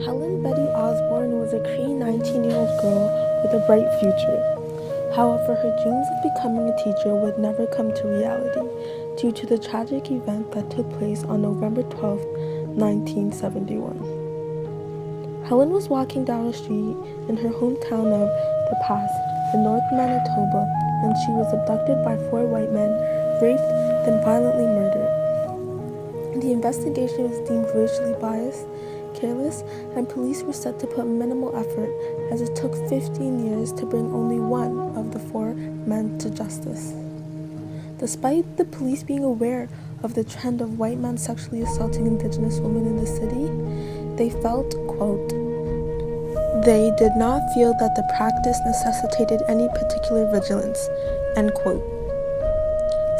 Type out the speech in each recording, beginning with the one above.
Helen Betty Osborne was a Cree 19-year-old girl with a bright future. However, her dreams of becoming a teacher would never come to reality due to the tragic event that took place on November 12, 1971. Helen was walking down a street in her hometown of The Pass in North Manitoba when she was abducted by 4 white men, raped, then violently murdered. The investigation was deemed racially biased, careless, and police were said to put minimal effort as it took 15 years to bring only one of the 4 men to justice. Despite the police being aware of the trend of white men sexually assaulting Indigenous women in the city, they felt, quote, "They did not feel that the practice necessitated any particular vigilance," end quote.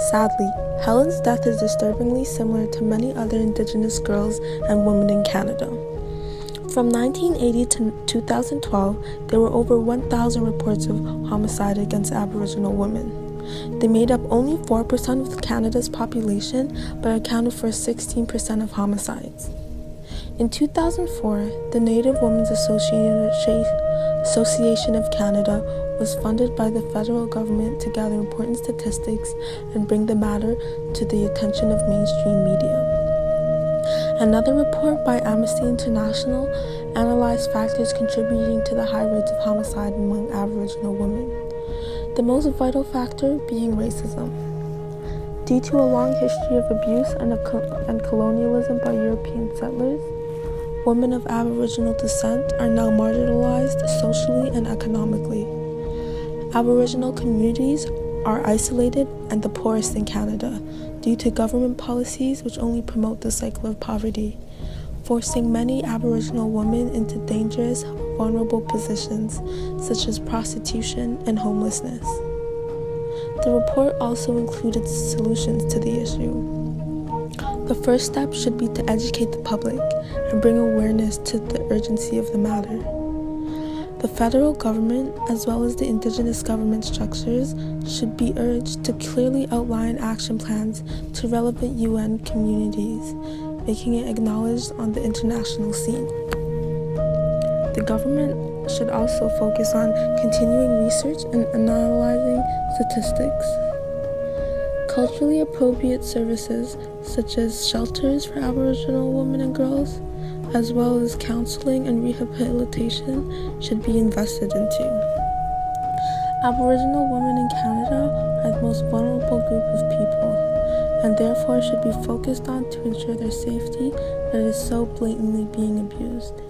Sadly, Helen's death is disturbingly similar to many other Indigenous girls and women in Canada. From 1980 to 2012, there were over 1,000 reports of homicide against Aboriginal women. They made up only 4% of Canada's population, but accounted for 16% of homicides. In 2004, the Native Women's Association of Canada was funded by the federal government to gather important statistics and bring the matter to the attention of mainstream media. Another report by Amnesty International analyzed factors contributing to the high rates of homicide among Aboriginal women, the most vital factor being racism. Due to a long history of abuse and colonialism by European settlers, women of Aboriginal descent are now marginalized socially and economically. Aboriginal communities are isolated and the poorest in Canada due to government policies which only promote the cycle of poverty, forcing many Aboriginal women into dangerous, vulnerable positions such as prostitution and homelessness. The report also included solutions to the issue. The first step should be to educate the public and bring awareness to the urgency of the matter. The federal government, as well as the Indigenous government structures, should be urged to clearly outline action plans to relevant UN communities, making it acknowledged on the international scene. The government should also focus on continuing research and analyzing statistics. Culturally appropriate services, such as shelters for Aboriginal women and girls, as well as counseling and rehabilitation, should be invested into. Aboriginal women in Canada are the most vulnerable group of people, and therefore should be focused on to ensure their safety that is so blatantly being abused.